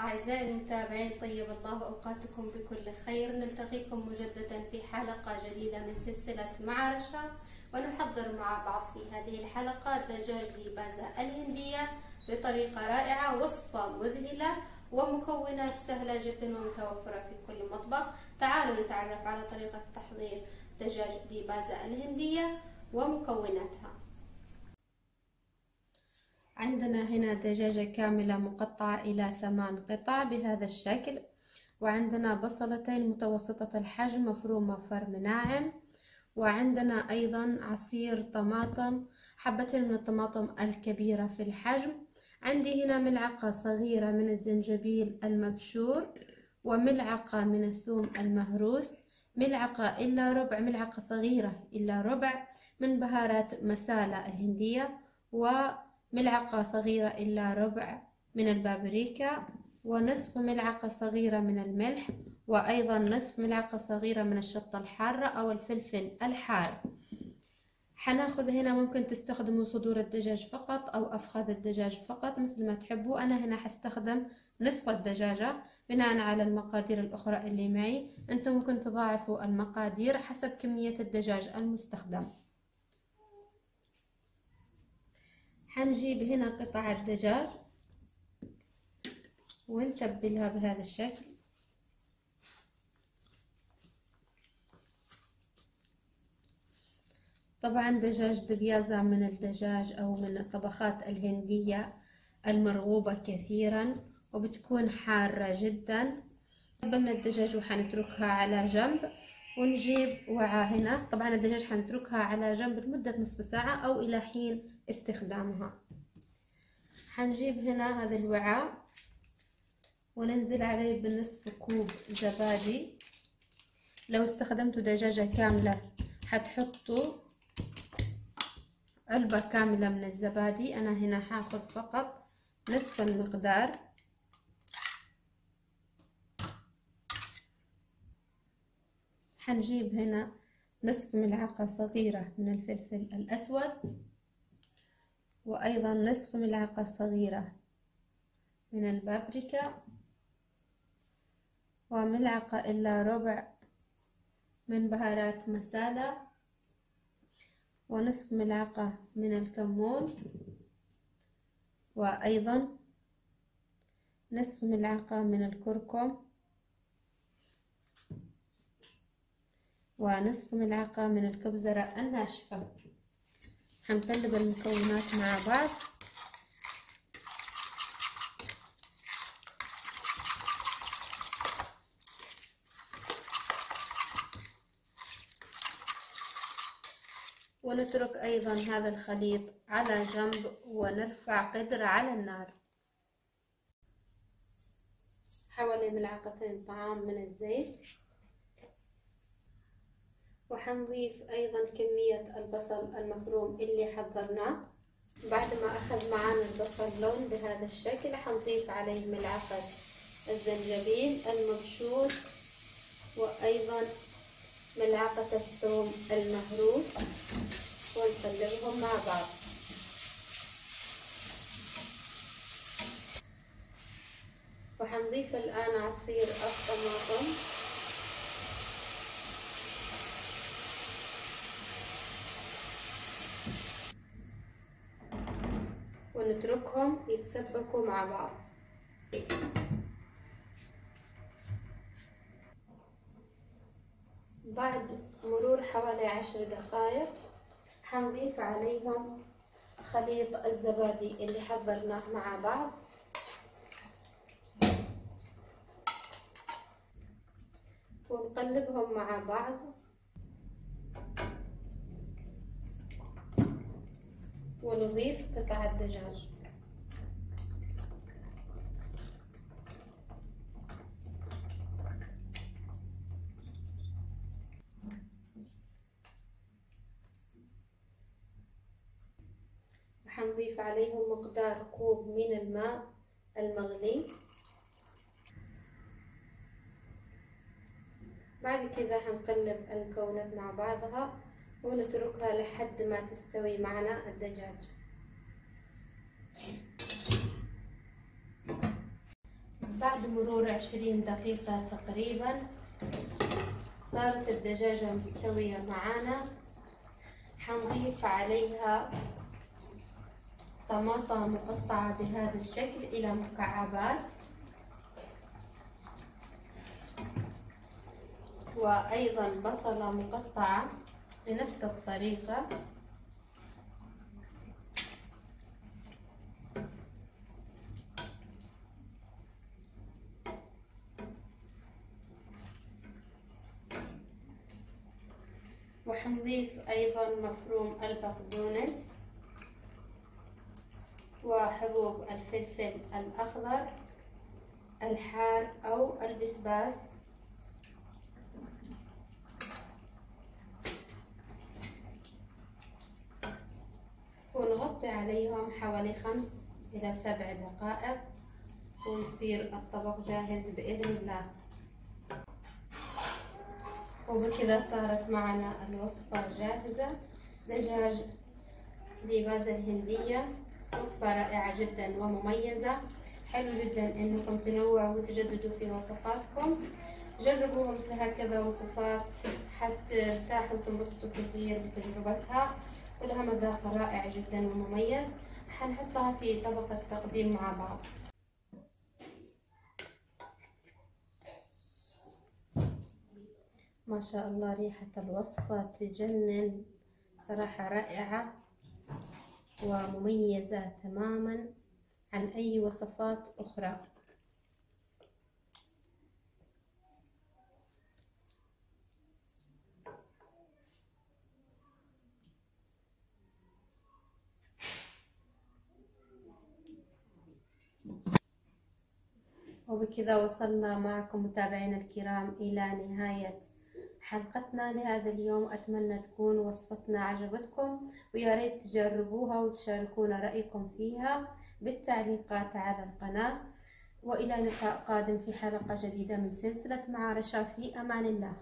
أعزائي المتابعين، طيب الله أوقاتكم بكل خير. نلتقيكم مجددا في حلقة جديدة من سلسلة مع رشا، ونحضر مع بعض في هذه الحلقة دجاج ديبازا الهندية بطريقة رائعة، وصفة مذهلة ومكونات سهلة جدا ومتوفرة في كل مطبخ. تعالوا نتعرف على طريقة تحضير دجاج ديبازا الهندية ومكوناتها. عندنا هنا دجاجة كاملة مقطعة إلى 8 قطع بهذا الشكل، وعندنا بصلتين متوسطة الحجم مفرومة فرم ناعم، وعندنا أيضا عصير طماطم، حبتين من الطماطم الكبيرة في الحجم. عندي هنا ملعقة صغيرة من الزنجبيل المبشور، وملعقة من الثوم المهروس، ملعقة إلا ربع، ملعقة صغيرة إلا ربع من بهارات مسالة الهندية، وملعقة صغيرة إلا ربع من البابريكا، ونصف ملعقة صغيرة من الملح، وأيضا نصف ملعقة صغيرة من الشطة الحارة أو الفلفل الحار. حناخذ هنا، ممكن تستخدموا صدور الدجاج فقط أو أفخاذ الدجاج فقط مثل ما تحبوا. أنا هنا حستخدم نصف الدجاجة بناء على المقادير الأخرى اللي معي. أنتم ممكن تضاعفوا المقادير حسب كمية الدجاج المستخدم. حنجيب هنا قطع الدجاج ونتبلها بهذا الشكل. طبعا دجاج دبيازا من الدجاج أو من الطبخات الهندية المرغوبة كثيرا، وبتكون حارة جدا. قبلنا الدجاج وحنتركها على جنب، ونجيب وعاء هنا. طبعا الدجاج حنتركها على جنب لمدة نصف ساعة أو إلى حين استخدامها. حنجيب هنا هذا الوعاء وننزل عليه بنصف كوب زبادي. لو استخدمتوا دجاجة كاملة حتحطوا علبة كاملة من الزبادي، أنا هنا حاخذ فقط نصف المقدار. حنجيب هنا نصف ملعقة صغيرة من الفلفل الأسود، وأيضا نصف ملعقة صغيرة من البابريكا، وملعقة إلا ربع من بهارات مسالة، ونصف ملعقة من الكمون، وأيضا نصف ملعقة من الكركم، ونصف ملعقة من الكبزرة الناشفة. هنقلب المكونات مع بعض. ونترك أيضا هذا الخليط على جنب، ونرفع قدر على النار. حوالي ملعقتين طعام من الزيت، وحنضيف أيضا كمية البصل المفروم اللي حضرناه. بعد ما أخذ معنا البصل لون بهذا الشكل، حنضيف عليه ملعقة الزنجبيل المبشور، وأيضا ملعقة الثوم المهروس، ونقلبهم مع بعض. وحنضيف الآن عصير الطماطم، ونتركهم يتسبكوا مع بعض. بعد مرور حوالي 10 دقائق حنضيف عليهم خليط الزبادي اللي حضرناه مع بعض، ونقلبهم مع بعض. ونضيف قطع الدجاج. وحنضيف عليهم مقدار كوب من الماء المغلي. بعد كذا حنقلب المكونات مع بعضها، ونتركها لحد ما تستوي معنا الدجاج. بعد مرور 20 دقيقة تقريبا صارت الدجاجة مستوية معانا. حنضيف عليها طماطم مقطعة بهذا الشكل إلى مكعبات، وأيضا بصلة مقطعة بنفس الطريقة، وحنضيف أيضا مفروم البقدونس وحبوب الفلفل الأخضر الحار أو البسباس، ونغطي عليهم حوالي 5 إلى 7 دقائق ويصير الطبق جاهز بإذن الله. وبكذا صارت معنا الوصفة جاهزة، دجاج ديباج الهندية. وصفة رائعة جدا ومميزة، حلو جدا انكم تنوعوا وتجددوا في وصفاتكم. جربوا مثل هكذا وصفات حترتاحوا وتنبسطوا كثير بتجربتها، ولها مذاق رائع جدا ومميز. حنحطها في طبق التقديم مع بعض. ما شاء الله ريحة الوصفة تجنن، صراحة رائعة ومميزة تماما عن أي وصفات أخرى. وبكذا وصلنا معكم متابعينا الكرام إلى نهاية حلقتنا لهذا اليوم. أتمنى تكون وصفتنا عجبتكم، ويا ريت تجربوها وتشاركونا رأيكم فيها بالتعليقات على القناة. وإلى لقاء قادم في حلقة جديدة من سلسلة مع رشا، في أمان الله.